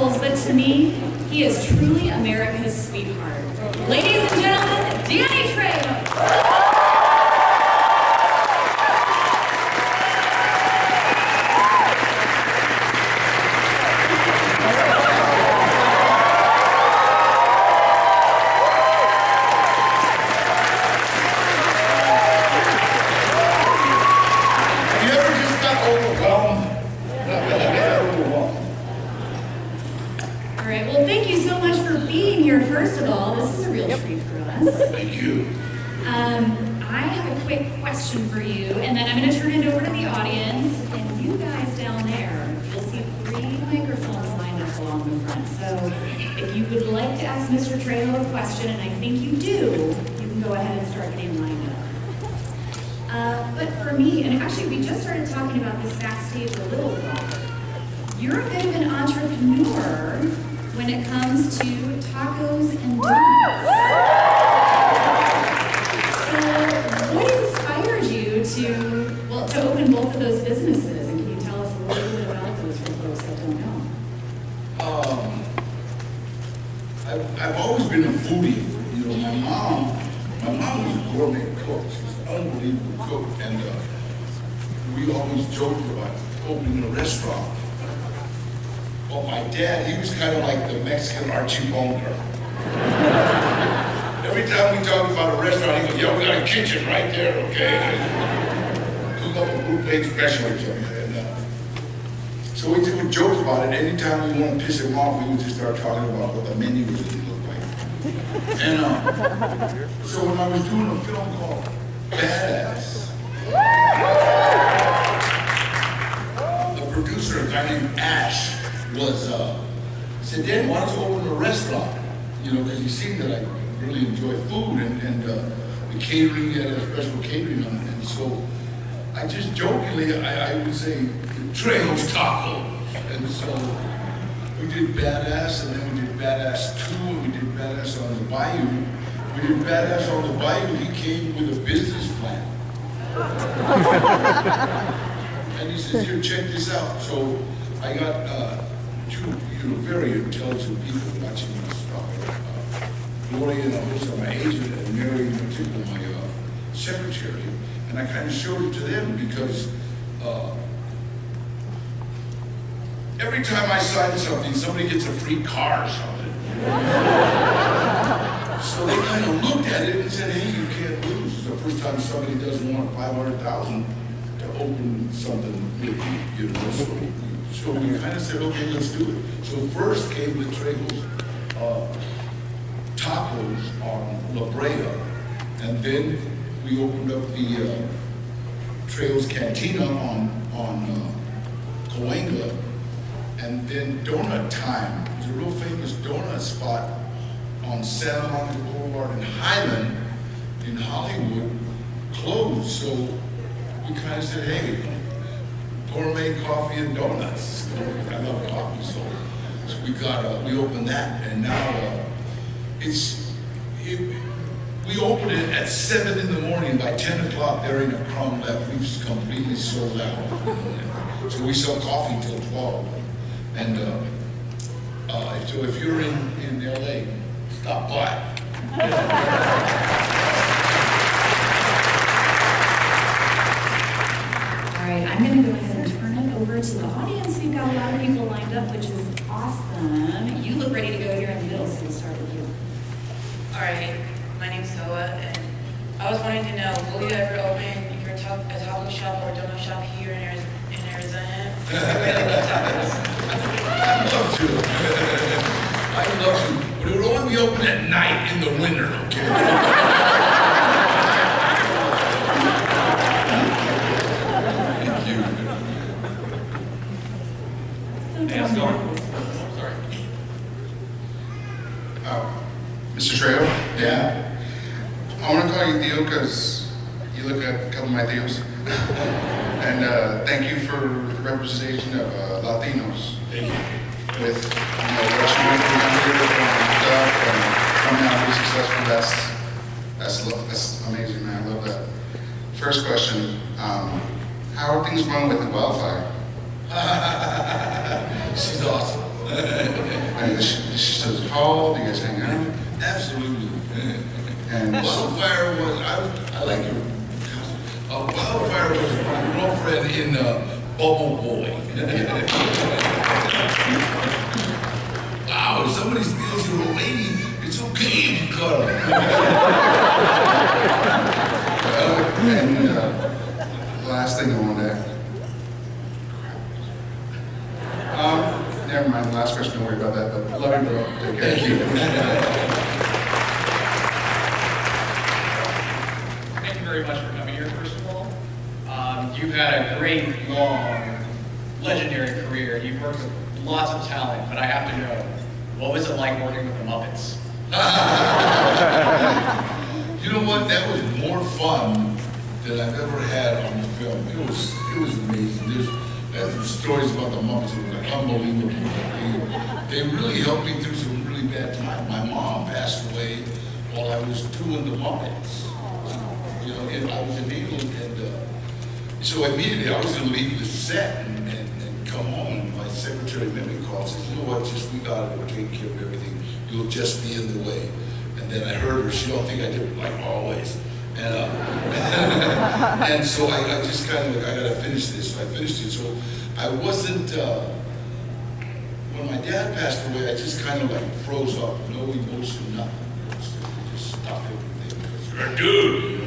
roles, but to me, he is truly America's sweetheart. Ladies and gentlemen, Trejo. First of all, this is a real treat for us. Thank you. I have a quick question for you, and then I'm going to turn it over to the audience. And you guys down there, you'll see 3 microphones lined up along the front. So if you would like to ask Mr. Trejo a question, and I think you do, you can go ahead and start getting lined up. But for me, and actually we just started talking about this backstage a little bit, you're a bit of an entrepreneur when it comes to tacos and donuts. So what inspired you to open both of those businesses? And can you tell us a little bit about those for folks that don't know? I've always been a foodie. You know, my mom was a gourmet cook. She's an unbelievable cook. And we always joked about opening a restaurant. Well, my dad, he was kind of like the Mexican Archie Bunker. Every time we talk about a restaurant, he goes, "Yo, we got a kitchen right there, okay?" Cook up a group page special or something. And so we would joke about it. Anytime we want to piss him off, we would just start talking about what the menu was going to look like. And so when I was doing a film called Badass, the producer, a guy named Ash, said, "Dan, why don't you open a restaurant?" You know, because he seen that I really enjoy food and the catering, had a special catering on it. And so I just jokingly, I would say, Trejo's Taco. And so we did Badass, and then we did Badass 2, and we did Badass on the Bayou. We did Badass on the Bayou. He came with a business plan. And he says, "Here, check this out." So I got 2 very intelligent people watching this stuff. Gloria and Alyssa, my agent, and Mary in particular, my secretary. And I kind of showed it to them because every time I sign something, somebody gets a free car or something. So they kind of looked at it and said, "Hey, you can't lose." It's the first time somebody doesn't want $500,000 to open something with you, you know. So we kind of said, "Okay, let's do it." So first came the Trejo's Tacos on La Brea, and then we opened up the Trejo's Cantina on Cahuenga, and then Donut Time. It was a real famous donut spot on Santa Monica Boulevard in Highland in Hollywood, closed. So we kind of said, "Hey, gourmet coffee and donuts." I love coffee, so we opened that, and now we opened it at 7 in the morning. By 10 o'clock, there ain't a crumb left. We've completely sold out. So we sell coffee till 12. And so if you're in LA, stop by. All right, I'm going to go ahead and turn it over to the audience. We've got a lot of people lined up, which is awesome. You look ready to go here in the middle, so we'll start with you. All right, my name's Noah, and I was wanting to know, will you ever open a taco shop or a donut shop here in Arizona? I'd love to. I'd love to, but it would only be open at night in the winter, okay? Thank you. Hey, how's it going? Sorry. Mr. Trejo? Yeah. I want to call you Theo because you look at a couple of my Theos. And thank you for the representation of Latinos. Thank you. With what you went through here and stuff and coming out really successful. That's amazing, man. I love that. First question, how are things going with the wildfire? She's awesome. she says, call, do you guys hang out? Absolutely. And Wildfire was, I like your, Wildfire was my girlfriend in Bubble Boy. Wow, if somebody steals your old lady, it's okay if you cut her. and last thing I wanted to never mind, last question, don't worry about that, but love you, bro. Take care. Thank you. Thank you very much for coming here, first of all. You've had a great, long, legendary career. You've worked with lots of talent, but I have to know, what was it like working with the Muppets? You know what? That was more fun than I've ever had on the film. It was amazing. There's some stories about the Muppets that were like unbelievable. They really helped me through some really bad times. My mom passed away while I was doing the Muppets. You know, and I was in England, and so immediately I was going to leave the set and come home. And my secretary Mimi called and said, "You know what? Just we got it. We're taking care of everything. You'll just be in the way." And then I heard her. She don't think I did like always. And and so I just kind of like, I gotta finish this. So I finished it. So I wasn't. When my dad passed away, I just kind of like froze up. No emotion, nothing. Just stuffed everything. You're a dude.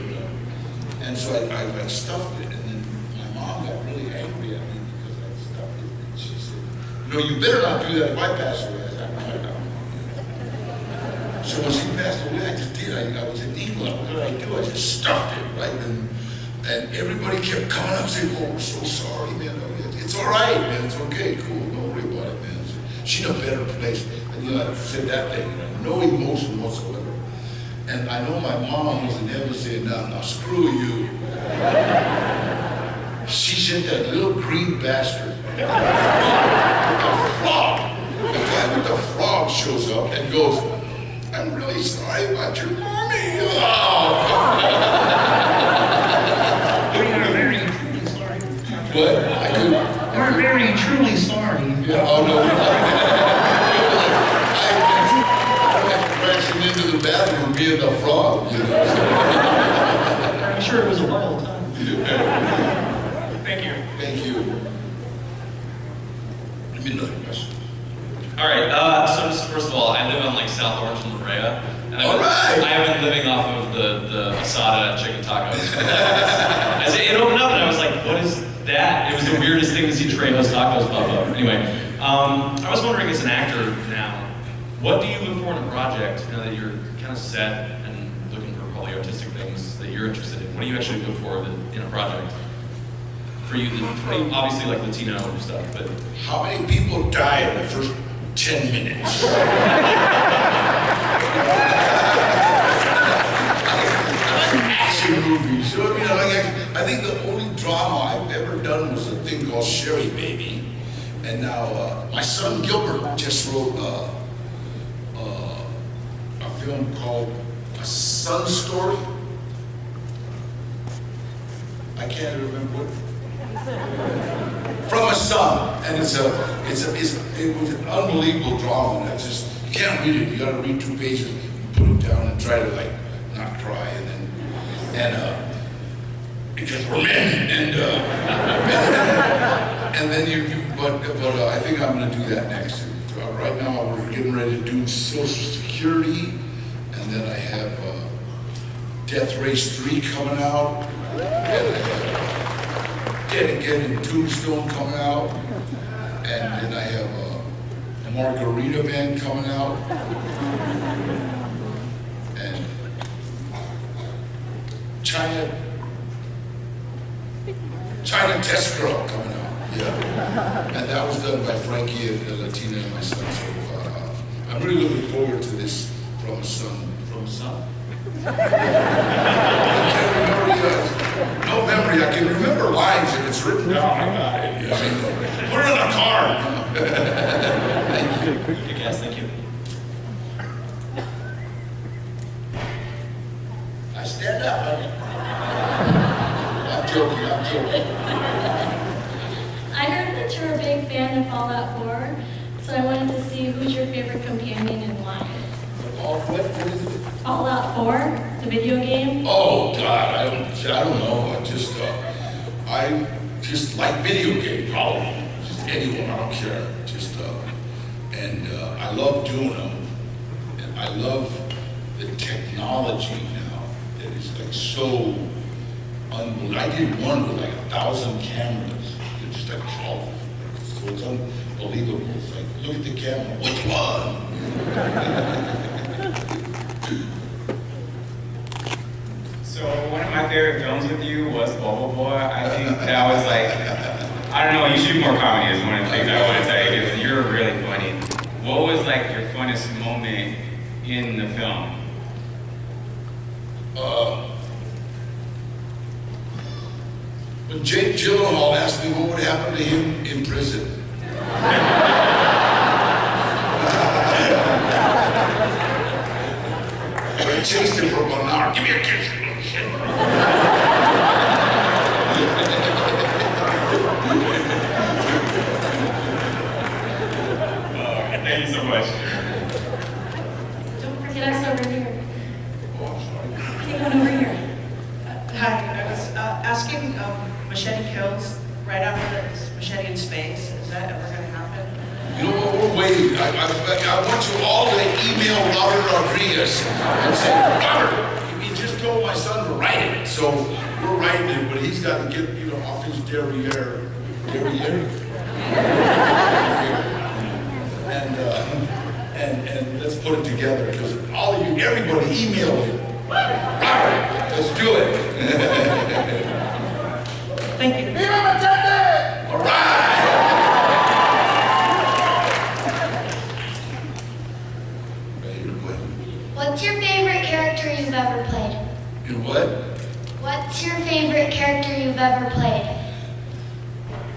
And so I stuffed it. And then my mom got really angry at me because I stuffed it. And she said, "No, you better not do that if I pass away." I said, "No." So when she passed away, I just did. I was in England. What did I do? I just stuffed it, right? And everybody kept coming up and saying, "Oh, we're so sorry, man. It's all right, man. It's okay. Cool. Don't worry about it, man." So she's in a better place. And you know, I said that thing, no emotion whatsoever. And I know my mom was in heaven saying, now screw you. She sent that little green bastard. The frog. The guy with the frog shows up and goes, "I'm really sorry about your mommy." Oh. We are very truly sorry. What? We're very truly sorry. Yeah, oh no. I went crashing into the bathroom being the frog, you know. I'm sure it was a wild time. Thank you. Thank you. Give me another question. All right, so just first of all, I live on like South Orange and La Brea, and All right. I have been living off of the asada chicken tacos. As it opened up, and I was like, "What is that?" It was the weirdest thing to see Trejo's tacos pop up. Anyway, I was wondering, as an actor now, what do you look for in a project now that you're kind of set and looking for probably artistic things that you're interested in? What do you actually look for in a project? For you, obviously like Latino stuff, but How many people die in the first 10 minutes? Action movies. So, you know, I think the only drama I've ever done was a thing called Sherry Baby. And now my son Gilbert just wrote a film called A Sun Story. I can't remember what. From a Son, and it was an unbelievable drama. And I just, you can't read it. You got to read 2 pages, put it down, and try to like not cry, because we're men, and then but I think I'm going to do that next. Right now we're getting ready to do Social Security, and then I have Death Race 3 coming out, and I have Dead Again in Tombstone coming out, and then I have a Margarita Man coming out, and China Test Girl coming out, yeah. And that was done by Frankie and Latina and my son, so I'm really looking forward to this From a Son. I can't remember you guys. No memory. I can remember lines if it's written down. I got it. You know, put it on a card. Thank you. good guess, thank you. I stand up. I'm joking. I heard that you're a big fan of Fallout 4, so I wanted to see who's your favorite favorite companion in life? What is it? Fallout 4, the video game? Oh God, I don't know. I just like video games. Probably just anyone. I don't care. I love doing them, and I love the technology now. That is like so unbelievable. I did one with like 1,000 cameras. It's just like color. So it's unbelievable. It's like, look at the camera. Which one? So one of my favorite films with you was Bubble Boy. I think that was like, I don't know, you should do more comedy is one of the things I want to tell you because you're really funny. What was like your funnest moment in the film? When Jake Gyllenhaal asked me what would happen to him in prison. I chased him for about an hour. Give me a kiss, you little shit. Thank you so much. Don't forget us over here. Oh, I'm sorry. Take one over here. Hi, I was asking Machete Kills right after this Machete in Space. Is that ever going to happen? You know what, we're waiting. I want you all to email Robert Rodriguez and say, Robert, he just told my son to write it. So we're writing it, but he's got to get, off his derriere. And let's put it together, because all of you, everybody email him. Robert, let's do it. Thank you. All right. What's your favorite character you've ever played? In what? What's your favorite character you've ever played?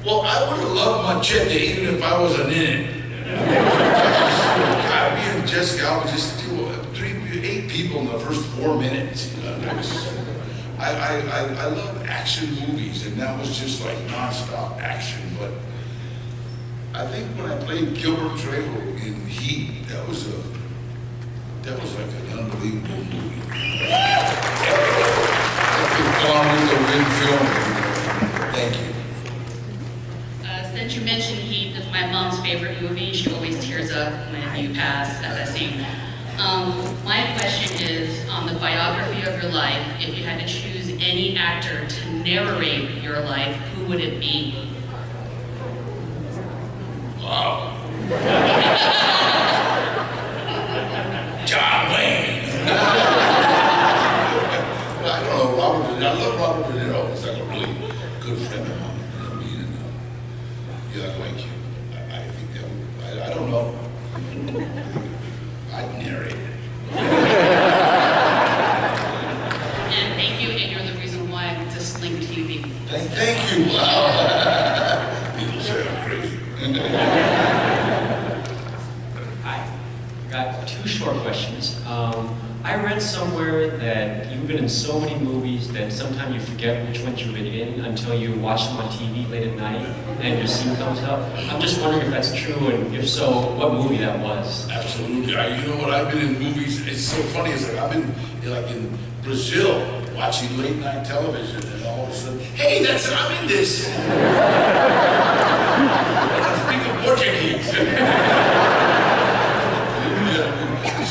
Well, I would have loved Machete even if I wasn't in it. God, me and Jessica, I would just do 8 people in the first 4 minutes. I love action movies, and that was just like nonstop action. But I think when I played Gilbert Trejo in Heat, that was like an unbelievable movie. Epic Gone with the Wind film. Thank you. Since you mentioned Heat, it's my mom's favorite movie. She always tears up when you pass at that scene. My question is, on the biography of your life, if you had to choose any actor to narrate your life, who would it be? Wow. John Wayne. I don't know, Robert De Niro. I love Robert De Niro. He's like a really good friend of mine. You know what I mean? And, yeah, I like you. I think that would, I don't know. I'd narrate it. And thank you, and you're the reason why this link to you being. Thank you. Wow. People say I'm crazy. Hi. Got 2 short questions. I read somewhere that you've been in so many movies that sometimes you forget which ones you've been in until you watch them on TV late at night and your scene comes up. I'm just wondering if that's true, and if so, what movie that was. Absolutely. You know what? I've been in movies. It's so funny. It's like I've been in Brazil watching late night television, and all of a sudden, hey, I'm in this. And I'm freaking Portuguese.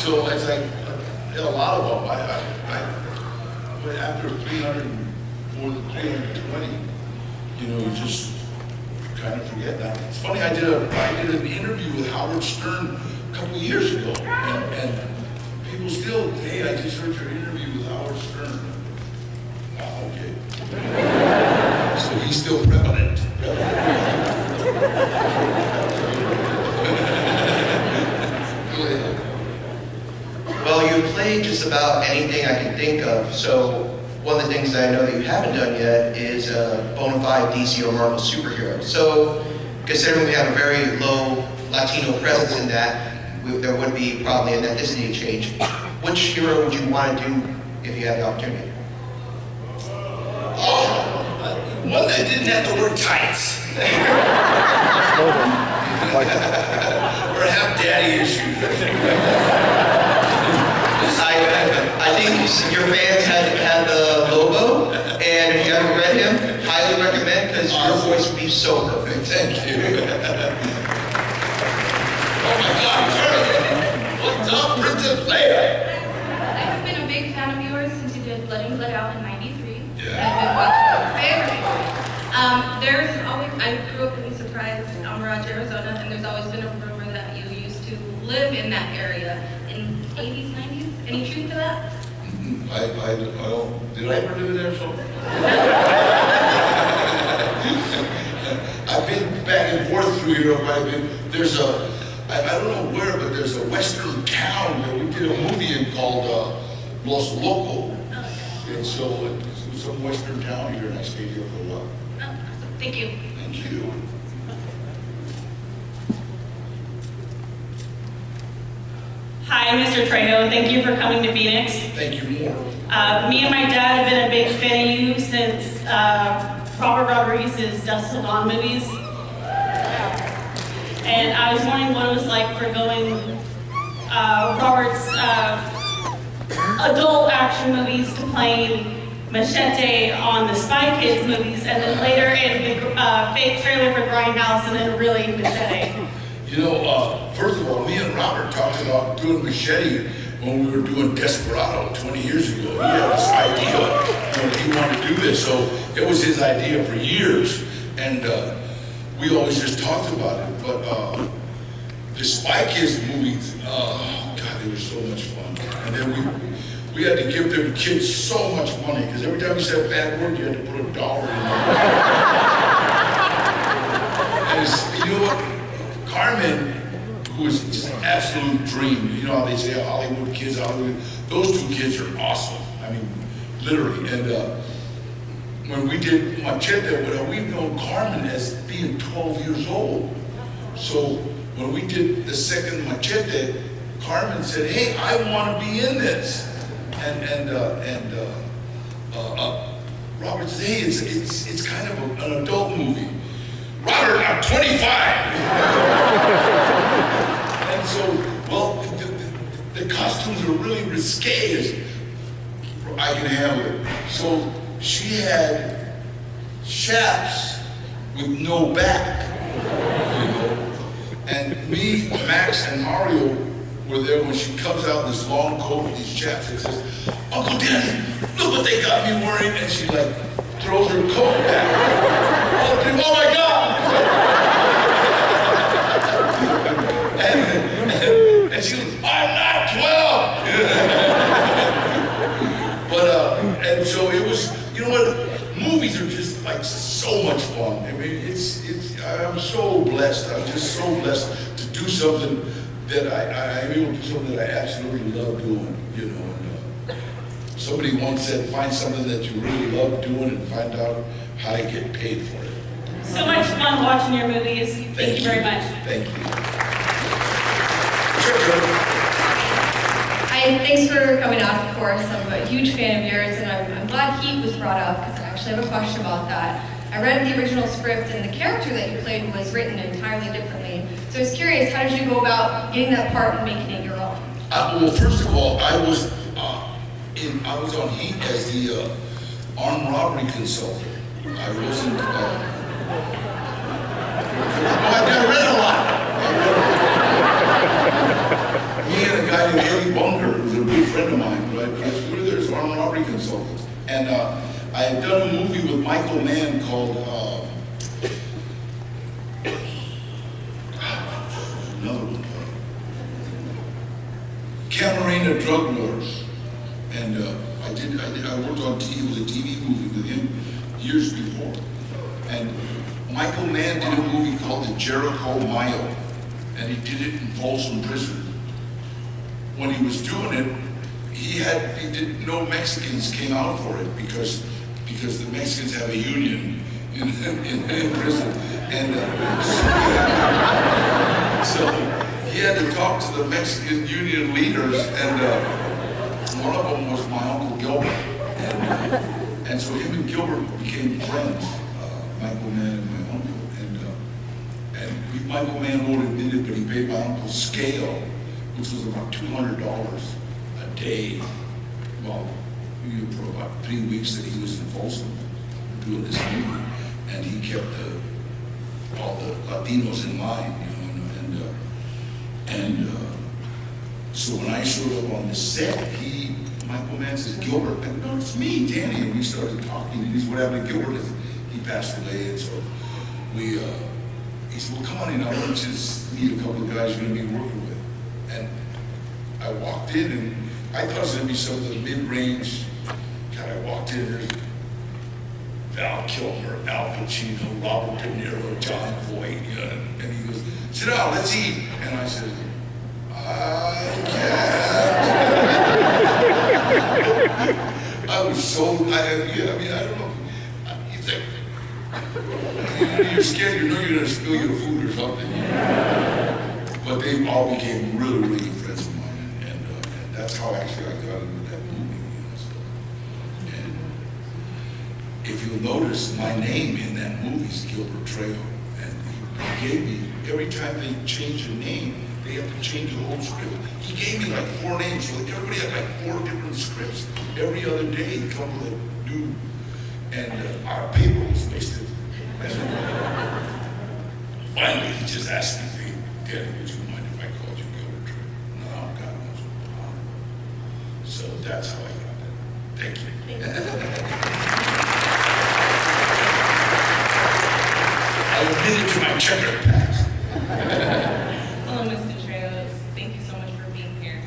So it's like a lot of them. After 320, you just kind of forget that. It's funny. I did an interview with Howard Stern a couple of years ago, and people still, hey, I just heard your interview with Howard Stern. Wow, okay. So he's still prevalent. Go ahead. Well, you've played just about anything I can think of, so one of the things that I know that you haven't done yet is a bona fide DC or Marvel superhero. So, considering we have a very low Latino presence in that, there would be probably an ethnicity change. Which hero would you want to do if you had the opportunity? One that didn't have the word tights. Or have daddy issues. I think your fans had the Lobo, and if you haven't read him, highly recommend because your voice would be so perfect. Thank you. Oh my God, Turner! What's up, Princess Leia? I have been a big fan of yours since you did Letting Let Out in '93. Yeah. I've been watching your favorite movie. There's always, I grew up in Surprise, Mirage, Arizona, and there's always been a rumor that you used to live in that area in '80s, '90s. Any truth to that? I don't, did I ever live there so? I've been back and forth through Europe. There's a, I don't know where, but there's a western town that we did a movie in called Los Locos. And so it's some western town here, and I stayed here for a while. Oh, awesome. Thank you. Thank you. Hi, Mr. Trejo. Thank you for coming to Phoenix. Thank you more. Me and my dad have been a big fan of you since Robert Rodriguez's Dust Till Dawn movies. And I was wondering what it was like for going Robert's adult action movies to playing Machete on the Spy Kids movies, and then later in the fake trailer for Grindhouse, and then really Machete. You know, first of all, me and Robert talked about doing Machete when we were doing Desperado 20 years ago. He had this idea, that he wanted to do this, so it was his idea for years, and we always just talked about it. But the Spy Kids movies, God, they were so much fun. And then we had to give them kids so much money, because every time you said a bad word, you had to put $1 in there. And you know what? Carmen, who is just an absolute dream. You know how they say Hollywood kids, Hollywood. Those two kids are awesome. I mean, literally. And when we did Machete, we've known Carmen as being 12 years old. So when we did the second Machete, Carmen said, "Hey, I want to be in this." And Robert said, "Hey, it's kind of an adult movie." Robert, I'm 25. And so, well, the costumes are really risque. I can handle it. So she had chaps with no back, you know. And me, Max, and Mario were there when she comes out in this long coat with these chaps and says, "Uncle Danny, look what they got me wearing." And she like throws her coat back. Oh my God! and she goes, "I'm not 12." But and so it was. You know what? Movies are just like so much fun. I mean, I'm so blessed. I'm just so blessed to do something that I'm able to do something that I absolutely love doing. You know. And, somebody once said, "Find something that you really love doing and find out how to get paid for it." So much fun watching your movies. Thank you very much. Thank you. Hi, thanks for coming out, of course. I'm a huge fan of yours, and I'm glad Heat was brought up, because I actually have a question about that. I read the original script, and the character that you played was written entirely differently. So I was curious, how did you go about getting that part and making it your own? Well, first of all, I was on Heat as the armed robbery consultant. I wasn't. I read a lot. Me and a guy named Eddie Bunker, who's a good friend of mine, right? We were there as armed robbery consultants, and I had done a movie with Michael Mann called another one, Camarena Drug Wars, and I worked on TV. It was a TV movie with him years before, and Michael Mann did a movie called The Jericho Mile, and he did it in Folsom Prison. When he was doing it, he didn't know Mexicans came out for it because the Mexicans have a union in prison, and so he had to talk to the Mexican union leaders, and one of them was my Uncle Gilbert, and so him and Gilbert became friends, Michael Mann and my uncle, and Michael Mann won't admit it, but he paid my uncle scale, which was about $200 a day. Well, for about 3 weeks that he was in Folsom doing this movie, and he kept all the Latinos in line, so when I showed up on the set, Michael Mann says, Gilbert, and no, it's me, Danny, and we started talking, and he said, what happened to Gilbert? He passed away, and so he said, well, come on in, I want you to meet a couple of guys you're going to be working with. And I walked in, and I thought it was going to be some of the mid-range. God, I walked in, there's Val Kilmer, Al Pacino, Robert De Niro, John Voight, and he goes, sit down, let's eat. And I said, I can't. I was so, I don't know. He's like, you're scared, you know you're going to spill your food or something. But they all became really, really good friends of mine. And that's how actually I got into that movie. And if you'll notice, my name in that movie is Gilbert Trejo. And he gave me, every time they change a name, they have to change the whole script. He gave me like 4 names, so everybody had like 4 different scripts. Every other day he'd come with a new, and our paper was wasted. Finally, he just asked me, hey, Daddy, would you mind if I called you Gilbert Trejo? No, God knows what. So that's how I got that. Thank you. I admitted to my checkered past. Hello, Mr. Trejo. Thank you so much for being here.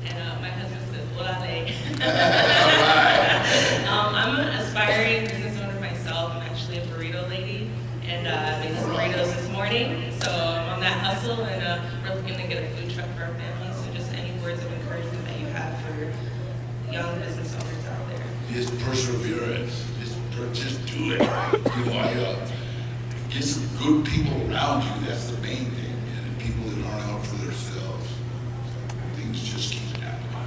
And my husband says, "Olale." I'm an aspiring business owner myself. I'm actually a burrito lady, and I made some burritos this morning. So I'm on that hustle, and we're looking to get a food truck for our family. So just any words of encouragement that you have for young business owners out there? Just perseverance. Just do it. Get some good people around you. That's the main thing. And people that aren't out for themselves. So things just keep happening.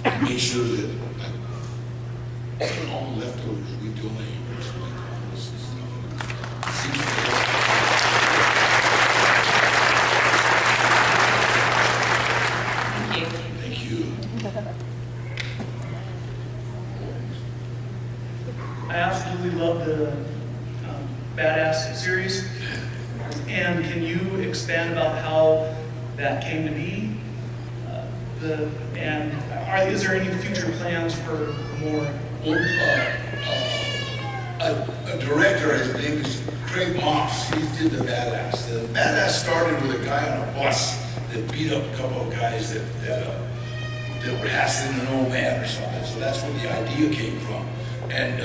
And make sure that all the leftovers we donate or something like this is Thank you. I absolutely love the Badass series. And can you expand about how that came to be? Is there any future plans for more? A director, his name is Craig Moss. He did the Badass. The Badass started with a guy on a bus that beat up a couple of guys that were hassling an old man or something. So that's where the idea came from. And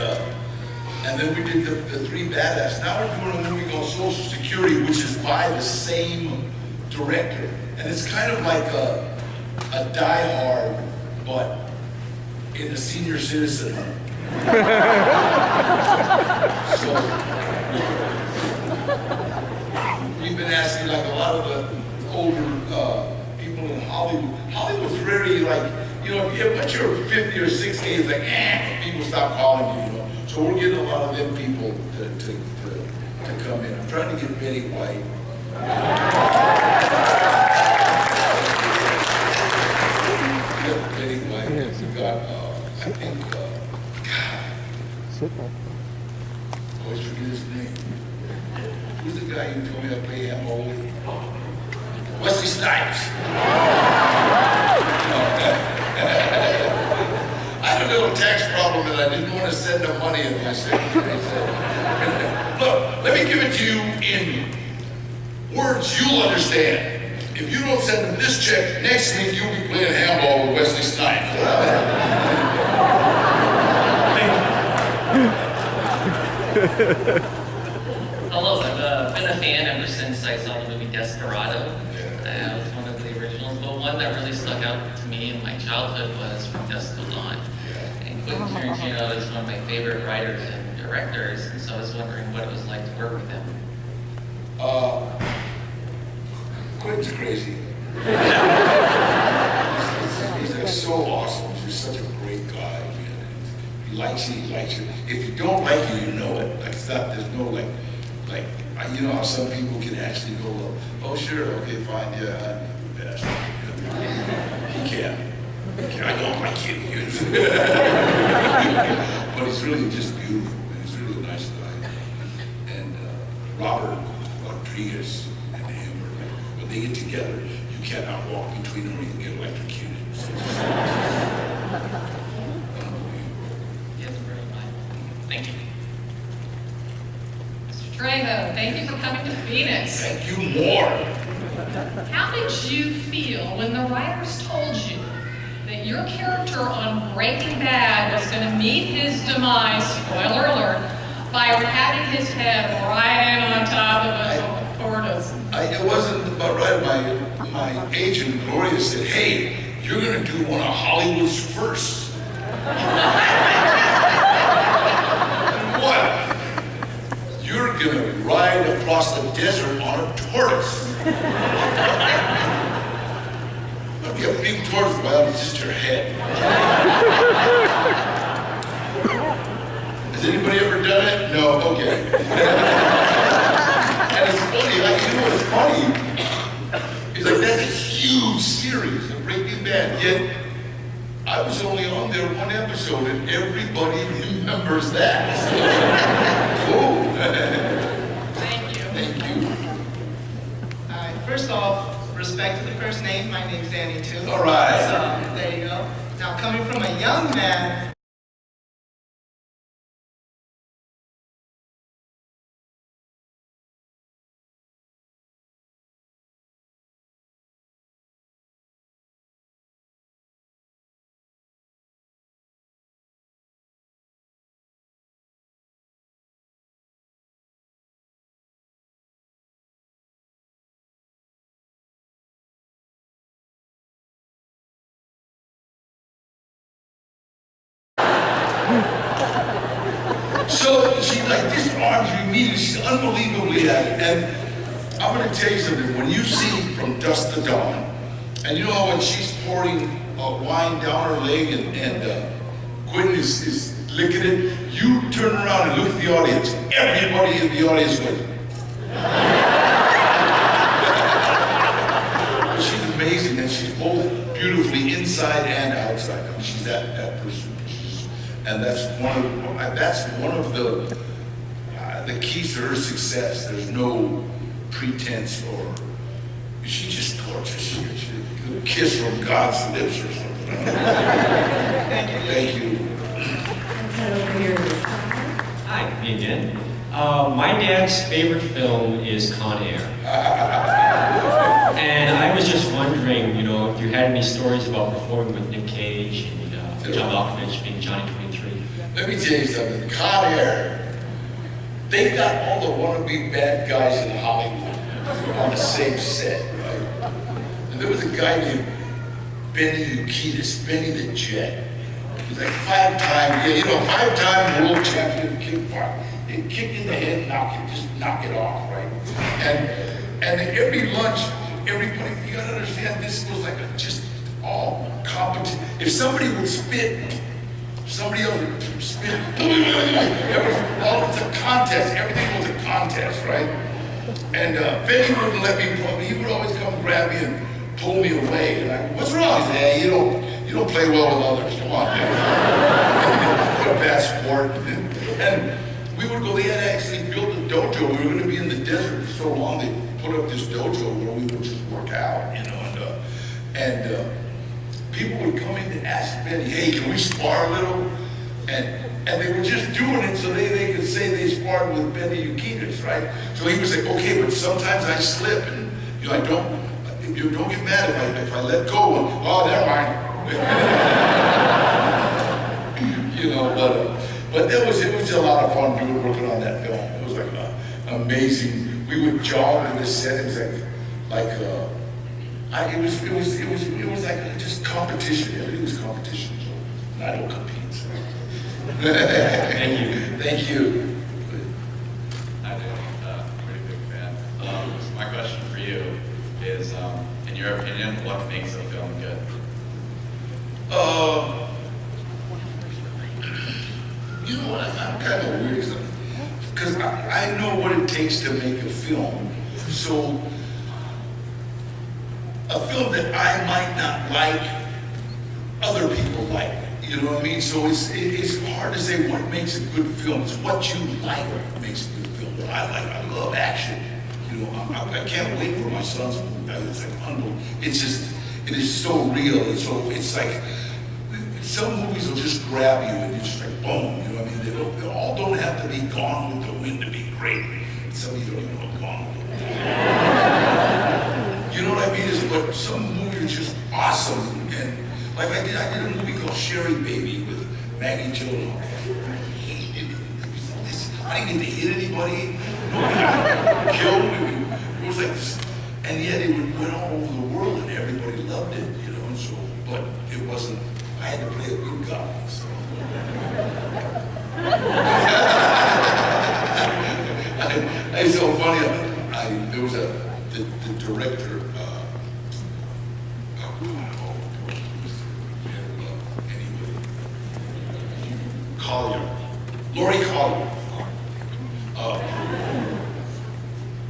then we did the 3 Badass. Now we're doing a movie called Social Security, which is by the same director. And it's kind of like a Die Hard, but in a senior citizen home. So we've been asking like a lot of the older people in Hollywood. Hollywood's very like, once you're 50 or 60, it's like, people stop calling you, So we're getting a lot of them people to come in. I'm trying to get Betty White. Betty White. We got, I think, always forget his name. Who's the guy who told me I play handball with? Wesley Snipes. I had a little tax problem and I didn't want to send them money in my secretary. Look, let me give it to you in words you'll understand. If you don't send them this check, next week you'll be playing handball with Wesley Snipes. Hello, I've been a fan ever since I saw the movie Desperado. It was one of the originals, but one that really stuck out to me in my childhood was From Dusk Till Dawn. And Quentin Tarantino is one of my favorite writers and directors, and so I was wondering what it was like to work with him. Quentin's crazy. He's like so awesome. He's such a great guy. He likes you, he likes you. If you don't like you, you know it. Like it's not, there's no like you know how some people can actually go, oh sure, okay, fine, yeah, I'm the best. He can. I don't like him. But he's really just beautiful, and he's really a nice guy. And Robert Rodriguez and him are like, when they get together, you cannot walk between them or you can get electrocuted. So Yes, very much. Thank you. Mr. Trejo, thank you for coming to Phoenix. thank you more. How did you feel when the writers told you that your character on Breaking Bad was going to meet his demise, spoiler alert, by having his head right in on top of a tortoise? It wasn't about right. My agent, Gloria, said, hey, you're going to do one of Hollywood's first. What? You're going to ride across the desert on a tortoise. It'll be a big tortoise, well, it's just your head. Has anybody ever done it? No, okay. And it's funny, you know what's funny? It's like, that's a huge series of Breaking Bad, yet I was only on there one episode and everybody remembers that. Cool. Thank you. Thank you. First off, respect to the first name. My name's Danny too. All right. So there you go. Now coming from a young man. So she like this arms you meet, she's unbelievably at it. And I'm gonna tell you something, when you see From Dusk to Dawn, and you know how when she's pouring wine down her leg and Quentin is licking it, you turn around and look at the audience. Everybody in the audience went. She's amazing, and she's both beautifully inside and outside. I mean, she's that person. And that's one of the keys to her success. There's no pretense or she's just gorgeous. She's a kiss from God's lips or something. Thank you. Let's head over here to the side. Hi, me again. My dad's favorite film is Con Air. And I was just wondering, you know, if you had any stories about performing with Nick Cage and John Malkovich being Johnny 23. Let me tell you something. Con Air, they got all the wannabe bad guys in Hollywood on the same set, right? And there was a guy named Benny Urquidez, Benny the Jet. He's like five-time world champion kickboxer. He'd kick in the head, knock it off, right? And every lunch, everybody, you gotta understand, this was like just all competition. If somebody would spit, somebody else would spit. It was a contest. Everything was a contest, right? And Benny wouldn't let me. He would always come grab me and pull me away. And I, what's wrong? He said, hey, you don't play well with others. Come on, man. What a bad sport. And we would go. They had actually built a dojo. We were going to be in the desert for so long. They put up this dojo where we would just work out, you know, and people would come in to ask Benny, hey, can we spar a little? And they were just doing it so they could say they sparred with Benny Urquidez, right? So he would say, okay, but sometimes I slip, and you know, don't get mad if I let go. And, oh, never mind. You know, but it was a lot of fun working on that film. It was like amazing. We would jog to the set. It was it was like just competition. Everything was competition. So I don't compete. So. Thank you. Thank you. Hi there. Pretty big fan. My question for you is, in your opinion, what makes a film good? You know what? I'm kind of weird. because I know what it takes to make a film. So a film that I might not like, other people like. You know what I mean? So it's hard to say what makes a good film. It's what you like makes a good film. What I love action. You know, I can't wait for my son's movie. It's like unbelievable. It's just, it is so real. And so it's like, some movies will just grab you and you're just like, boom. You know what I mean? They all don't have to be Gone with the Wind to be great. Some of you don't even know Gone with the Wind. You know what I mean? But some movies are just awesome. And like I did a movie called Sherry Baby with Maggie Gyllenhaal. I hated it. I didn't get to hit anybody. Nobody got killed. It was like this. And yet it went all over the world and everybody loved it, you know. And so, but it wasn't, I had to play a good guy. So. It's so funny. There was the director, Lori Collier.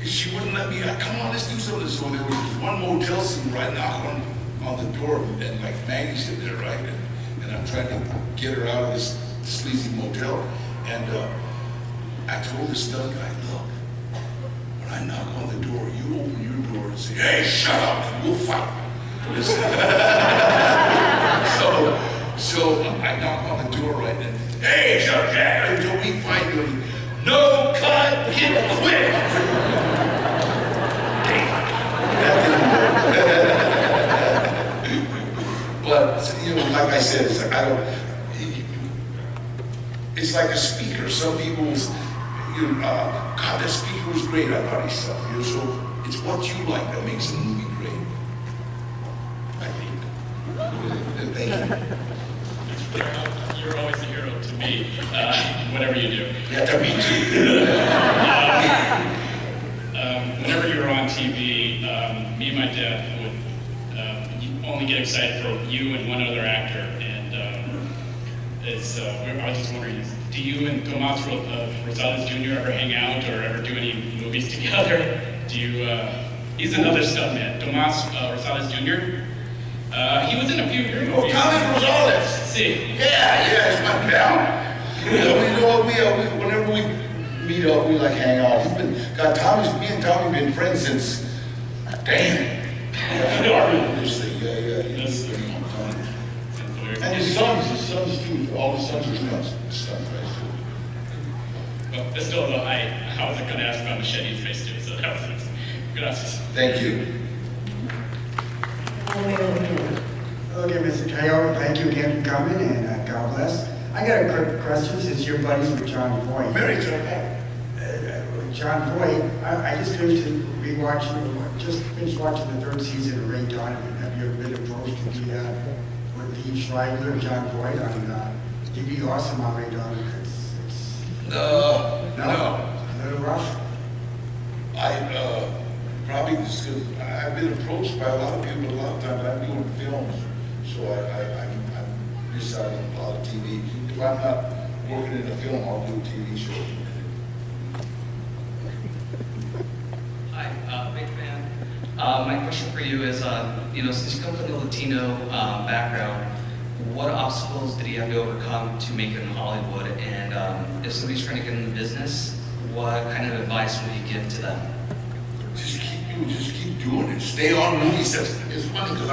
She wouldn't let me, come on, let's do something. So there was one motel scene right now on the door, and like Maggie's in there, right? And I'm trying to get her out of this sleazy motel. And I told this stunt guy, look, when I knock on the door, you open your door and say, hey, shut up, and we'll fight. So I knock on the door, right? And hey, shut up, until we fight you. No, cut, get quick. But, you know, like I said, it's like, it's like a speaker. Some people, God, that speaker was great. I thought he sucked. You know, so it's what you like that makes a movie great. I think. Thank you. You're always the hero to me, whatever you do. Yeah, to me too. Whenever you were on TV, me and my dad would only get excited for you and one other actor. And I was just wondering, do you and Tomas Rosales Jr. ever hang out or ever do any movies together? He's another stuntman, Tomas Rosales Jr. He was in a few of your movies. Tommy Rosales. See. Yeah, it's my pal. You know, whenever we meet up, we like hang out. Me and Tommy been friends since, damn. And his sons too. All his sons are stunts, right? Well, this still, I was going to ask about Machete's face too, so that was gracias. Thank you. Okay, Mr. Trejo, thank you again for coming, and God bless. I got a quick question since you're buddies with John Voight. Very good. John Voight, I just finished watching the third season of Ray Donovan. Have you ever been approached to be with Lee Schreiber and John Voight on? He'd be awesome on Ray Donovan. No. A little rough. Probably just because I've been approached by a lot of people a lot of times. I'm doing films, so I miss out on a lot of TV. If I'm not working in a film, I'll do a TV show. Hi, big fan. My question for you is, since you come from the Latino background, what obstacles did he have to overcome to make it in Hollywood? And if somebody's trying to get in the business, what kind of advice would you give to them? Just keep doing it. Stay on movies. It's funny because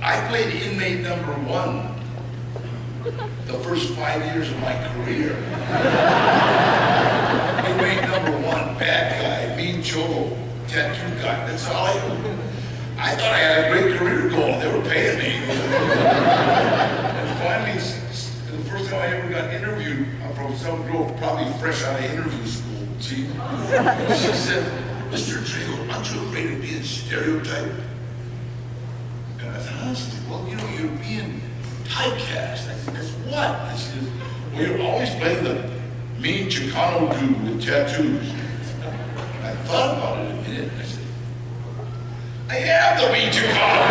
I played inmate number 1 the first 5 years of my career. Inmate number 1, bad guy, mean cholo, tattoo guy. That's all I thought I had a great career going. They were paying me. And finally, the first time I ever got interviewed from some girl, probably fresh out of interview school. She said, Mr. Trejo, aren't you afraid of being stereotyped? And I said, huh? She said, well, you're being typecast. I said, that's what? I said, well, you're always playing the mean Chicano dude with tattoos. I thought about it a minute, and I said, I am the mean Chicano.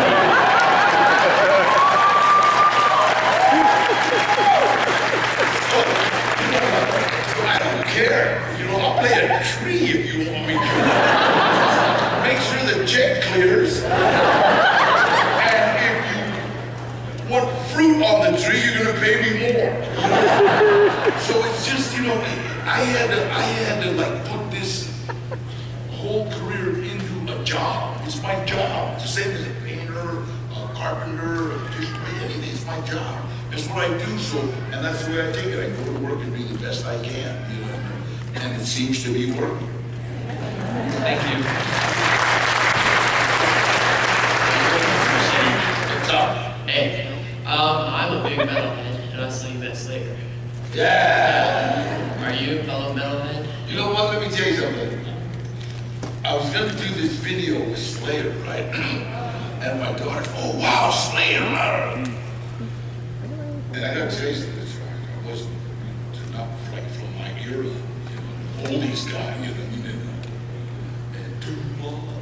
It's my job. The same as a painter, a carpenter, anything. It's my job. It's what I do. So, and that's the way I take it. I go to work and do the best I can. You know, and it seems to be working. Thank you. What's up? Hey, I'm a big metalhead, and I saw you met Slayer. Yeah. Are you a fellow metalhead? You know what? Let me tell you something. I was going to do this video with Slayer, right? And my daughter, oh wow, Slayer. And I got to tell you something. I wasn't not like from my era, you know, oldies guy, you know.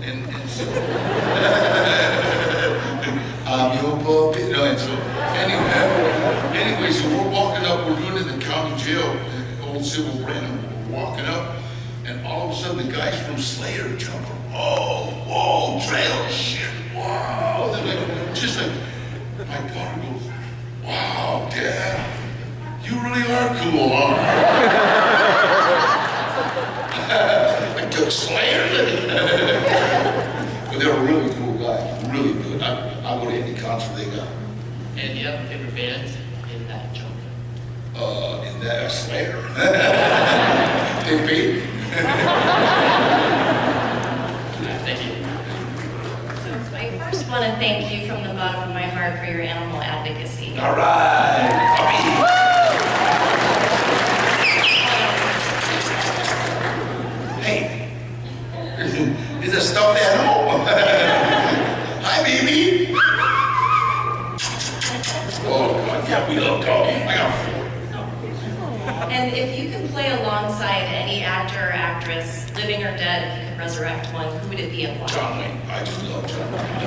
And so, I'm your puppy. No, and so, anyway, so we're walking up, we're doing it in the county jail, old Civil Brandon, we're walking up, and all of a sudden the guys from Slayer jump up. Oh, whoa, Trejo, shit, wow. They're like, just like, my daughter goes, wow, Dad, you really are cool, huh? I took Slayer. But they're really cool guys, really good. I'll go to any concert they got. And do you have a favorite band in that genre? In that Slayer. They paid me. Thank you. So I first want to thank you from the bottom of my heart for your animal advocacy. All right. Hey, it's a stuffed animal. Hi, baby. Oh, God, yeah, we love dogs. I got 4. And if you could play alongside any actor or actress, living or dead, if you could resurrect one, who would it be and why? John Wayne. I just love John Wayne.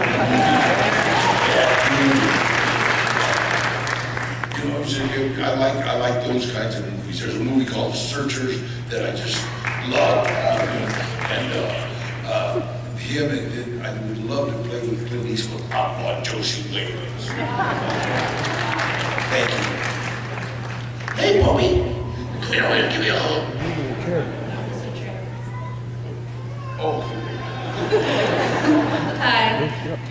You know, I like those kinds of movies. There's a movie called The Searchers that I just love. And him and I would love to play with Clint Eastwood. Outlaw Josie Williams. Thank you. Hey, Bobby. Come here, give me a hug. Oh. Hi.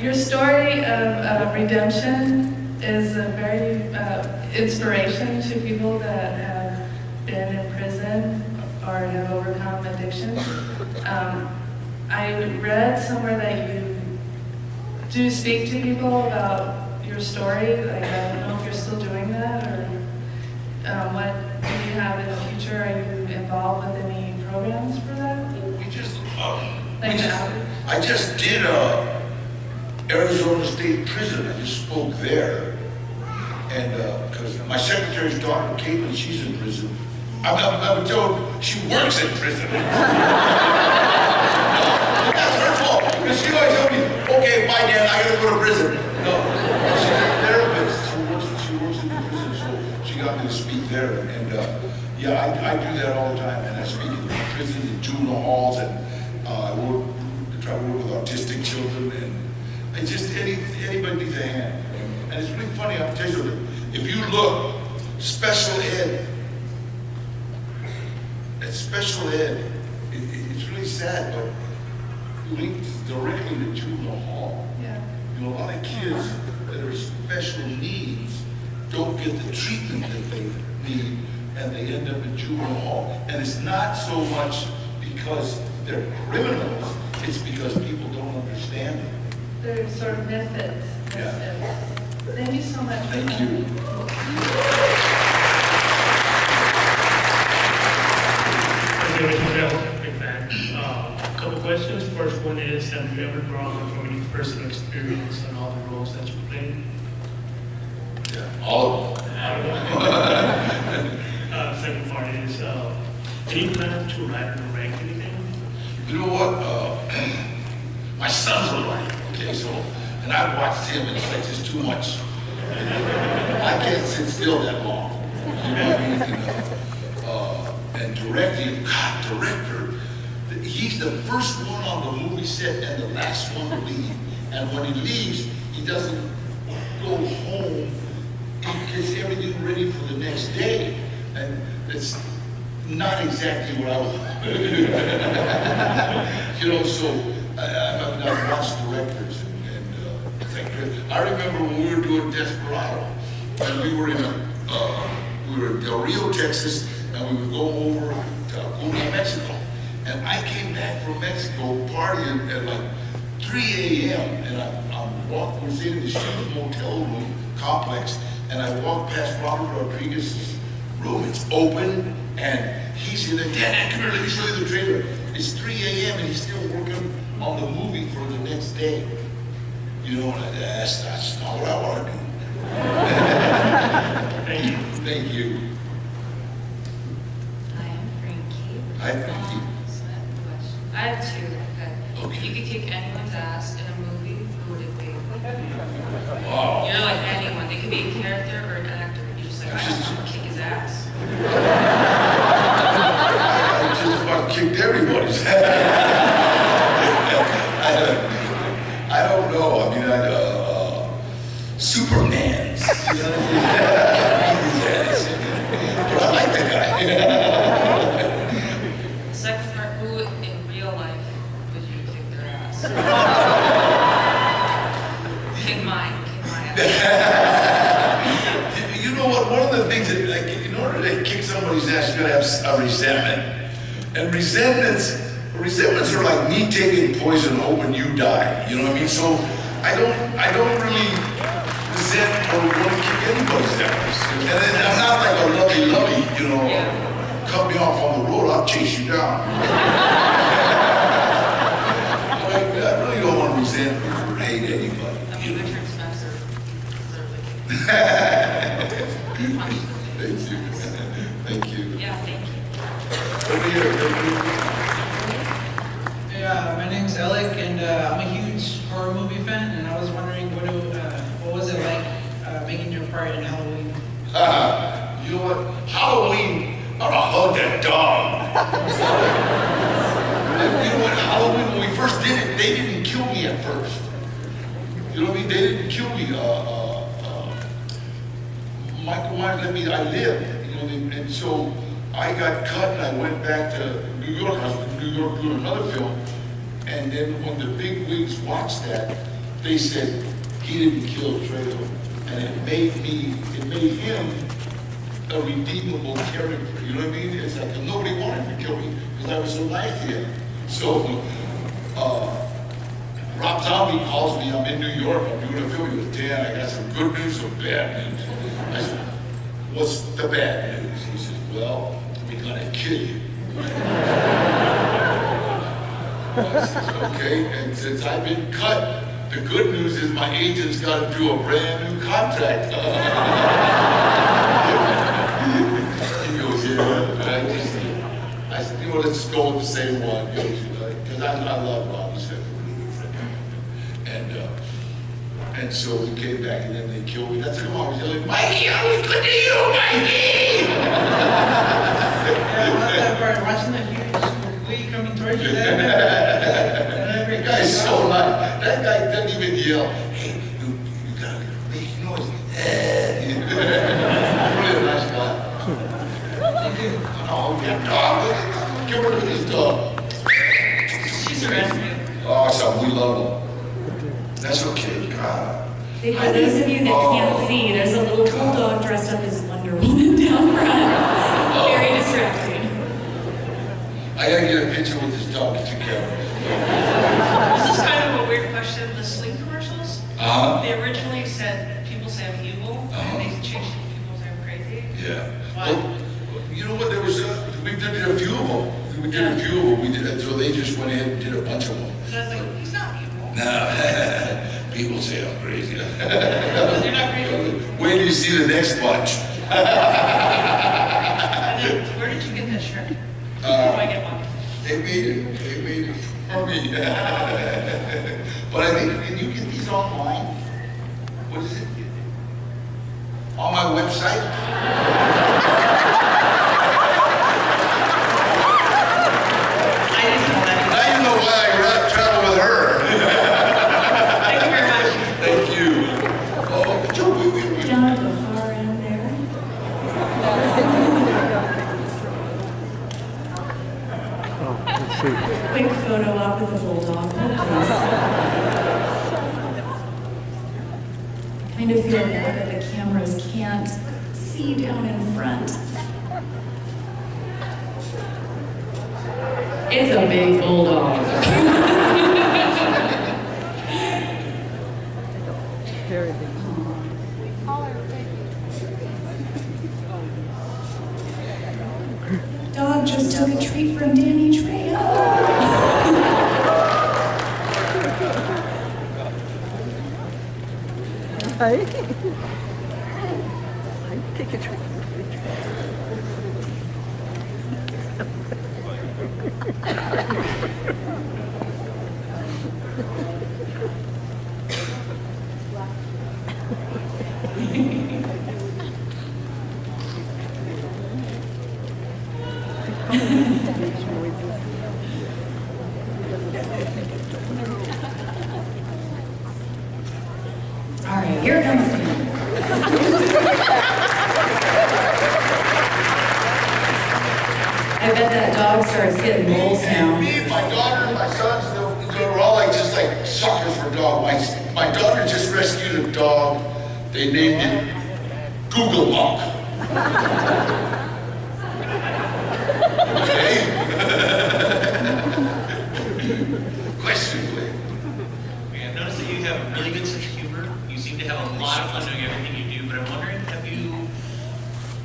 Your story of redemption is a very inspiration to people that have been in prison or have overcome addiction. I read somewhere that you do speak to people about your story. Like, I don't know if you're still doing that, or what do you have in the future? Are you involved with any programs for that? I just did Arizona State Prison. I just spoke there, and because my secretary's daughter, Caitlin, she's in prison. I'm told she works in prison. That's her fault. Because she always told me, okay, bye, Dad, I gotta go to prison. No, she's a therapist. She works in the prison, so she got me to speak there. And yeah, I do that all the time. And I speak in prisons and juvenile halls, and I try to work with autistic children, and just anybody needs a hand. And it's really funny, I'll tell you something. If you look, special ed, it's really sad, but linked directly to juvenile hall. Yeah. You know, a lot of kids that are special needs don't get the treatment that they need, and they end up in juvenile hall. And it's not so much because they're criminals, it's because people don't understand it. They're sort of methods. Yeah. Thank you so much. Thank you. Big fan. A couple questions. First one is, have you ever drawn from any personal experience on all the roles that you played? Yeah, all of them. Second part is, any plan to write or direct anything? You know what? My son's a writer, okay, so, and I've watched him, and it's like just too much. I can't sit still that long. You know what I mean? And directing, God, director, he's the first one on the movie set and the last one to leave. And when he leaves, he doesn't go home. He gets everything ready for the next day. And it's not exactly what I want. You know, so I'm I watch directors and it's like, I remember when we were doing Desperado, and we were in Del Rio, Texas, and we would go over to Acuña, Mexico. And I came back from Mexico partying at like 3 a.m. and we're sitting in the huge motel room complex, and I walked past Robert Rodriguez's room. It's open, and he's in there. Dad, come here, let me show you the trailer. It's 3 a.m. and he's still working on the movie for the next day. You know, that's not what I want to do. Thank you. Thank you. Hi, I'm Frankie. Hi, Frankie. So I have a question. I have two. Okay. If you could kick anyone's ass in a movie, who would it be? Wow. You know, like anyone. They could be a character or an actor. You're just like, I just want to kick his ass. I just about kicked everybody's ass. I don't know. I mean, Superman's. You know, but I like that guy. The second part, who in real life would you kick their ass? Kick mine. Kick my ass. You know what? One of the things that, like, in order to kick somebody's ass, you gotta have a resentment. And resentments are like me taking poison and hoping you die. You know what I mean? So I don't really resent or want to kick anybody's ass. And I'm not like a lovey, you know, cut me off on the road, I'll chase you down. I really don't want to resent or hate anybody. I mean, Richard Spencer deserves a kick. Thank you. Thank you. Yeah, thank you. Over here. Yeah, my name's Alec, and I'm a huge horror movie fan, and I was wondering what was it like making your part in Halloween? You know what? Halloween, I'm gonna hug that dog. You know what? Halloween, when we first did it, they didn't kill me at first. You know what I mean? They didn't kill me. Michael Myers let me, I lived. You know what I mean? And so I got cut and I went back to New York. I was in New York doing another film. And then when the big wigs watched that, they said, he didn't kill Trejo. And it made him a redeemable character. You know what I mean? It's like nobody wanted to kill me because I was so nice to him. So Rob Zombie calls me, I'm in New York, I'm doing a film. He goes, Dan, I got some good news, some bad news. I said, what's the bad news? He says, well, we're gonna kill you. I said, okay, and since I've been cut, the good news is my agent's got to do a brand new contract. He goes, yeah. I said, you know, let's just go with the same one. Because I love Bob. He's a really good friend. And so we came back, and then they killed me. That's like, Mom was yelling, Mikey, I was good to you, Mikey! Yeah, I love that part, watching that huge wig coming towards you. That guy's so nice. That guy doesn't even yell, hey, you gotta make noise. Really a nice guy. Oh, yeah, dog. Get rid of this dog. She's a rescue. Awesome, we love him. That's okay, God. See, for those of you that can't see, there's a little bulldog dressed up as Wonder Woman down front. Very distracting. I gotta get a picture with this dog. Get you careful. This is kind of a weird question. The Sling commercials, they originally said people say I'm evil, and they changed it to people say I'm crazy. Yeah. Why? Well, you know what? We did a few of them. We did a few of them. We did it, so they just went ahead and did a bunch of them. So I was like, he's not evil. No, people say I'm crazy. You're not crazy. Wait till you see the next bunch. And then, where did you get that shirt? Do I get one? They made it for me. But I think, can you get these online? What is it? On my website? I didn't know that. Now you know why I travel with her. Thank you very much. Thank you. Oh, Down at the far end there. Quick photo op dog with a bulldog, please. I kind of feel bad that the cameras can't see down in front. It's a big bulldog. Very big. Dog just took a treat from Danny Trejo. Hi. Take a treat. All right, here comes the I bet that dog starts getting moles now. Me and my daughter and my sons, they're all like just like suckers for dogs. My daughter just rescued a dog. They named it Google Monk. Okay? Question, please. Okay, I've noticed that you have a really good sense of humor. You seem to have a lot of fun doing everything you do, but I'm wondering, have you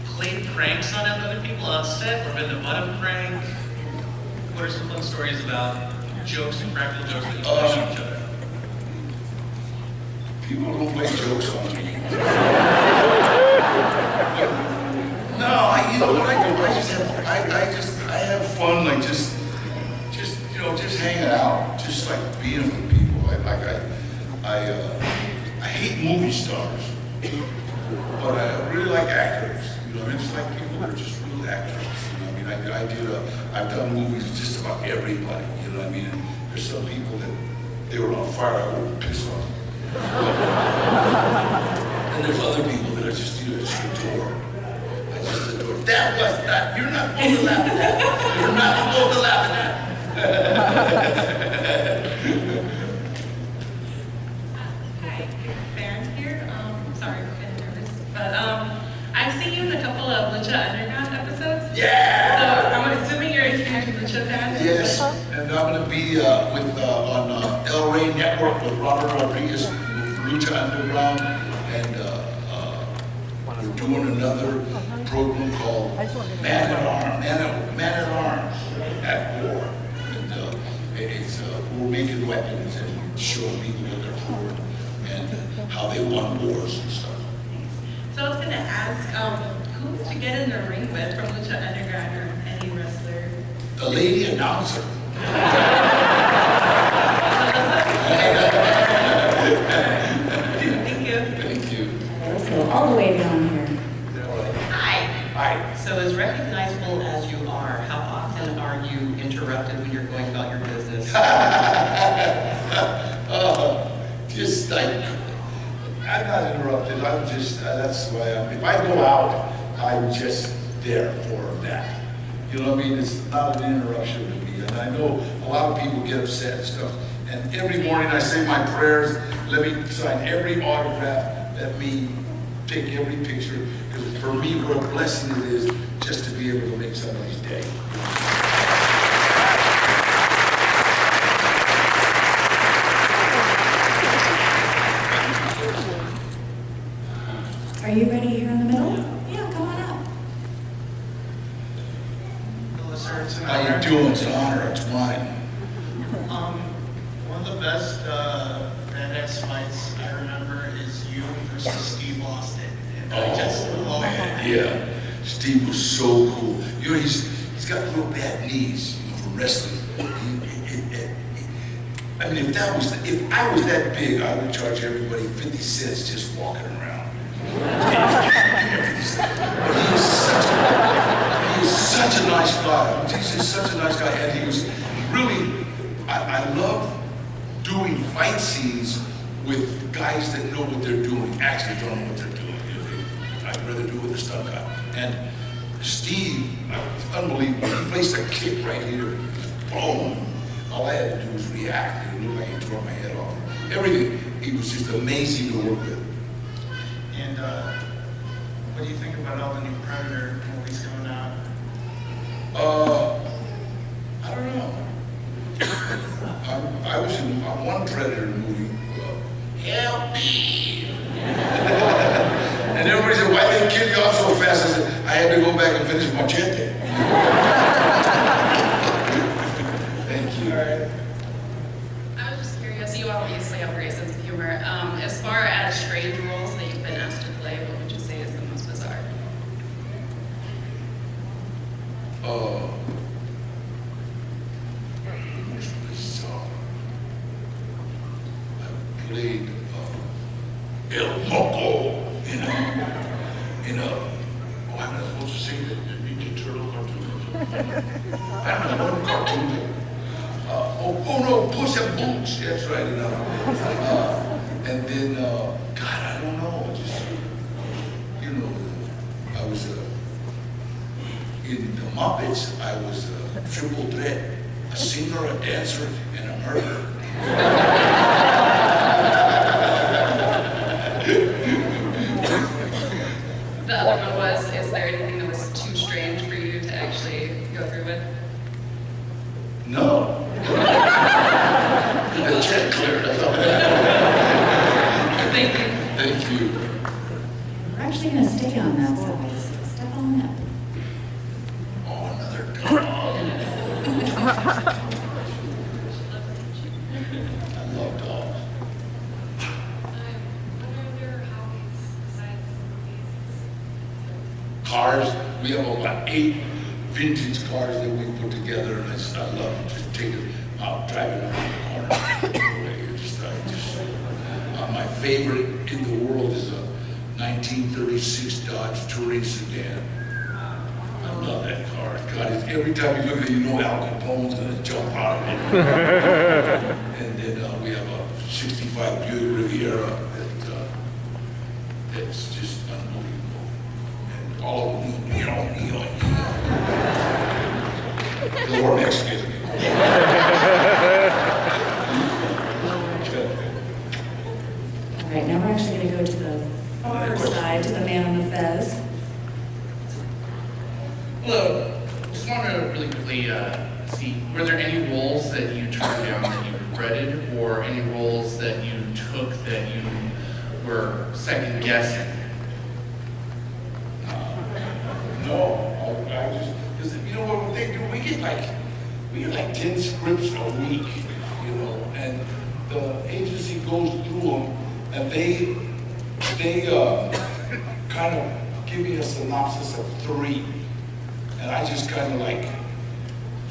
played pranks on other people on set or been the butt of a prank? What are some fun stories about jokes and practical jokes that you play on each other? People don't play jokes on me. No, you know what I do? I have fun, like just hanging out, just like being with people. I hate movie stars, but I really like actors. You know, I mean, it's like people that are just real actors. You know, I mean, I've done movies with just about everybody. You know what I mean? And there's some people that they were on fire, I would piss on them. And there's other people that are just, you know, just adore. I just adore. That was not, you're not supposed to laugh at that. You're not supposed to laugh at that. Hi, Farron here. Sorry for being nervous, but I've seen you in a couple of Lucha Underground episodes. Yeah! So I'm assuming you're a huge Lucha fan. Yes, and I'm going to be on El Rey Network with Robert Rodriguez, Lucha Underground, and we're doing another program called Man at Arms at War. And we're making weapons and showing people what they're for and how they won wars and stuff. So I was going to ask, who did you get in the ring with from Lucha Underground or any wrestler? The lady announcer. Thank you. Thank you. Let's go all the way down here. Hi. Hi. So as recognizable as you are, how often are you interrupted when you're going about your business? Just like, I'm not interrupted. I'm just, that's why if I go out, I'm just there for that. You know what I mean? It's not an interruption to me. And I know a lot of people get upset and stuff. And every morning I say my prayers, let me sign every autograph, let me take every picture. Because for me, what a blessing it is just to be able to make somebody's day. Are you ready here in the middle? Yeah, come on up. Hello, sir. It's an How honor. you doing? It's an honor. It's mine. One of the best badass fights I remember is you versus Steve Austin. And I just love that. Yeah. Steve was so cool. You know, he's got little bad knees for wrestling. I mean, if I was that big, I would charge everybody 50 cents just walking around. He is such a nice guy. He's just such a nice guy, and he was really. I love doing fight scenes with guys that know what they're doing. Actually, don't know what they're doing. You know, I'd rather do it with a stunt guy. And Steve, it's unbelievable. He placed a kick right here. Boom. all I had to do was react, and it looked like he tore my head off. Everything, he was just amazing to work with. And what do you think about all the new Predator movies coming out? I don't know. I was in one Predator movie, Help Me! And everybody said, why did they kill you off so fast? I said, I had to go back and finish Machete. Thank you. I was just curious, you obviously have a great sense of humor. As far as strange roles that you've been asked to play, what would you say is the most bizarre? Most bizarre. I've played El Moco in a, oh, I'm not supposed to say that, the Ninja Turtle cartoon. I don't know what cartoon. Oh no, Puss in Boots, that's right enough. And then, God, I don't know, just, you know, I was in the Muppets, I was a triple threat, a singer, a dancer, and a murderer. The other one was, is there anything that was too strange for you to actually go through with? No. The check cleared, that's all. Thank you. Thank you. We're actually going to stay on that side, so step on up. Oh, another dog. I love dogs. Cars, we have about 8 vintage cars that we put together, and I love just taking out, driving around the corner. My favorite in the world is a 1936 Dodge Touring sedan. I love that car. God, every time you look at it, you know Al Capone's gonna jump out of it. And then we have a 65 Buick Riviera that's just unbelievable. And all of them, because we're Mexican. All right, now we're actually going to go to the far side, to the man on the fez. Hello. Just wanted to really quickly see, were there any roles that you turned down that you regretted, or any roles that you took that you were second guessing? No, I just, because you know what they do, we get like 10 scripts a week, you know, and the agency goes through them, and they kind of give me a synopsis of 3, and I just kind of like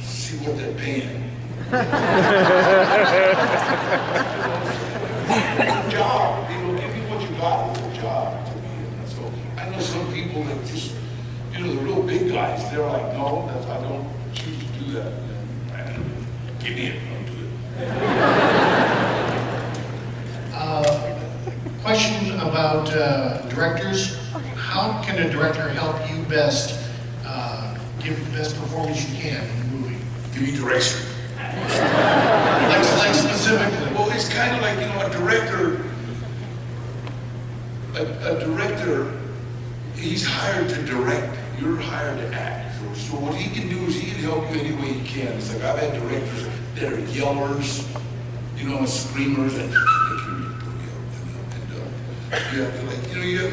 see what they're paying. It's a job, you know, give me what you got, it's a job to me. And so I know some people that just, you know, the real big guys, they're like, no, I don't choose to do that. Give me it, don't do it. Question about directors. How can a director help you best give the best performance you can in the movie? Give me direction. like specifically. Well, it's kind of like, you know, a director, he's hired to direct. You're hired to act. So what he can do is he can help you any way he can. It's like I've had directors that are yellers, you know, and screamers, and you have to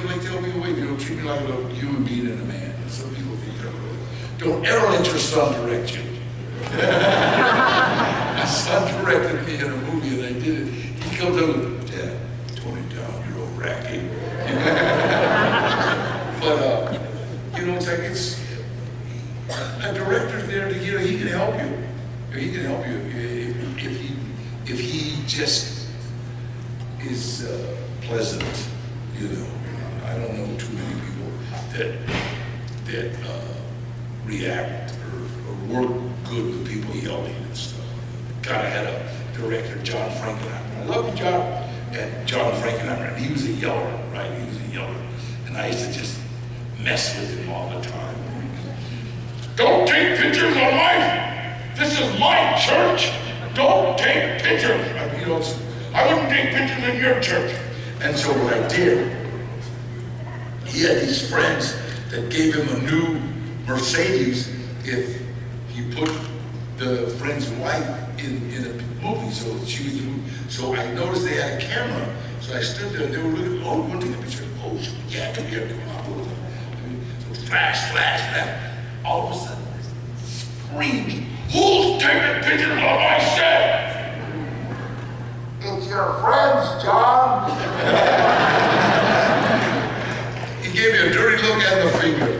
like tell me away. You know, treat me like a human being and a man. And some people think that way. Don't ever let your son direct you. My son directed me in a movie and I did it. He comes up with, Dad, tone it down, you're overacting. But you know, it's like a director's there to, you know, he can help you. He can help you if he just is pleasant, you know. I don't know too many people that react or work good with people yelling and stuff. God, I had a director, John Frankenheimer. I love John Frankenheimer, and he was a yeller, right? He was a yeller. And I used to just mess with him all the time. Don't take pictures of life! This is my church! don't take pictures. I wouldn't take pictures in your church. And so what I did, he had these friends that gave him a new Mercedes if he put the friend's wife in a movie. So she was in the movie. So I noticed they had a camera. So I stood there and they were looking, oh, you want to take a picture? Oh, yeah, come here, come on. So flash, flash, flash. All of a sudden, screamed, who's taking pictures of my set? It's your friends, John. He gave me a dirty look at the finger.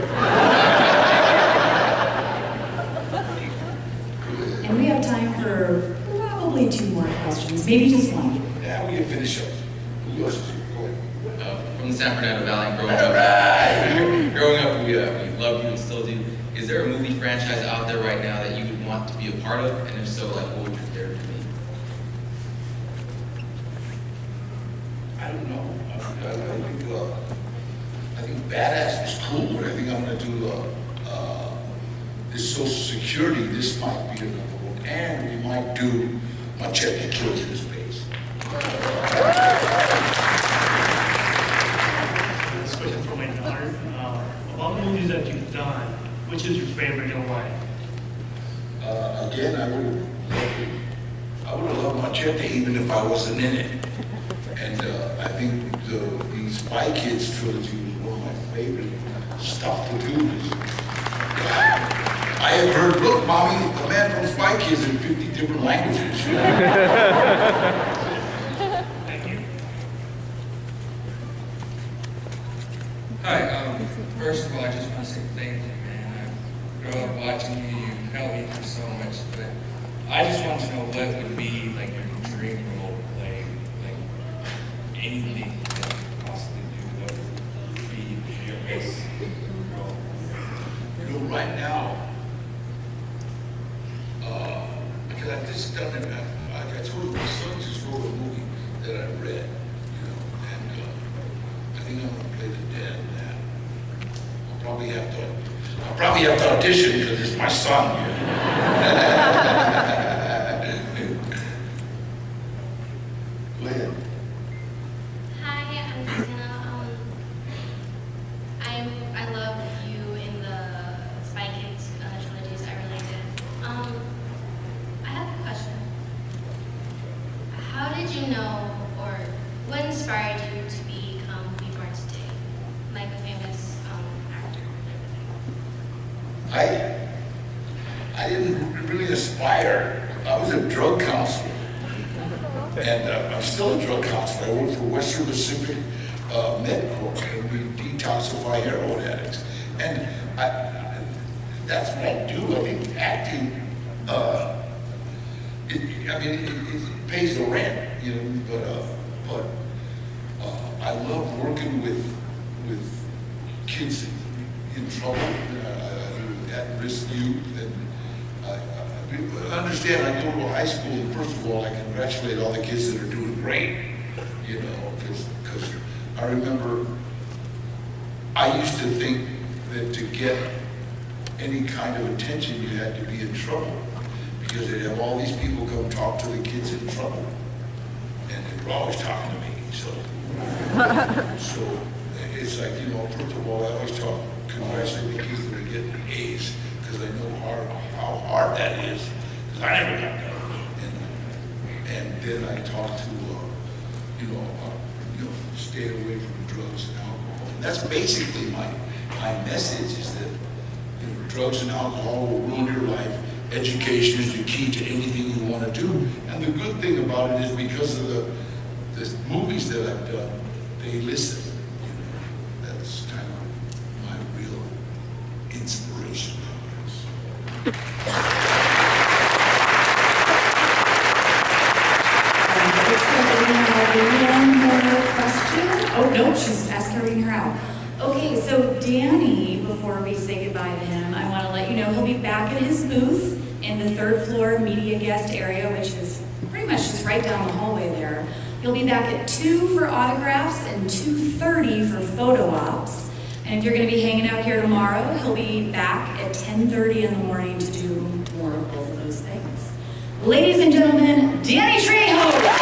And we have time for probably 2 more questions, maybe just one. Yeah, we can finish up. Who else is here? Go ahead. From the San Fernando Valley, growing up, we loved you and still do. Is there a movie franchise out there right now that you would want to be a part of? And if so, like, what would your character be? I don't know. I think Badass was cool, but I think I'm going to do this Social Security. This might be another one. And we might do Machete Kills in Space. This question for my daughter. Of all the movies that you've done, which is your favorite and why? Again, I would have loved Machete even if I wasn't in it. And I think the Spy Kids trilogy was one of my favorite stuff to do. I have heard, look, Mommy, the man from Spy Kids in 50 different languages. Thank you. Hi, first of all, I just want to say thank you, man. I grew up watching you, you've helped me through so much, but I just want to know what would be like your dream role to play, like anything that you could possibly do, what would be your best role? You know, right now, because I've just done it, like I told you, my son just wrote a movie that I read, and I think I'm gonna play the dad in that. I'll probably have to audition because it's my son. Go ahead. Hi, I'm Christina. I love you in the Spy Kids trilogies. I really did. I have a question. How did you know, or what inspired you to become who you are today, like a famous actor? I didn't really aspire. I was a drug counselor, and I'm still a drug counselor. I work for Western Pacific MedCorp, and we detoxify heroin addicts. And that's what I do. I think acting, it pays the rent, but I love working with kids in trouble, at-risk youth, and understand, I go to a high school, and first of all, I congratulate all the kids that are doing great, because I remember I used to think that to get any kind of attention, you had to be in trouble, because they'd have all these people come talk to the kids in trouble, and they were always talking to me, so it's like, first of all, I always congratulate the kids that are getting A's, because I know how hard that is, because I never got that. And then I talk to, stay away from drugs and alcohol. And that's basically my message, is that drugs and alcohol will ruin your life. Education is the key to anything you want to do. And the good thing about it is because of the movies that I've done, they listen. That's kind of my real inspiration. One more question. Oh, no, she's escorting her out. Okay, so Danny, before we say goodbye to him, I want to let you know he'll be back at his booth in the 3rd floor media guest area, which is pretty much just right down the hallway there. He'll be back at 2 for autographs and 2:30 for photo ops. And if you're going to be hanging out here tomorrow, he'll be back at 10:30 in the morning to do more of both of those things. Ladies and gentlemen, Danny Trejo.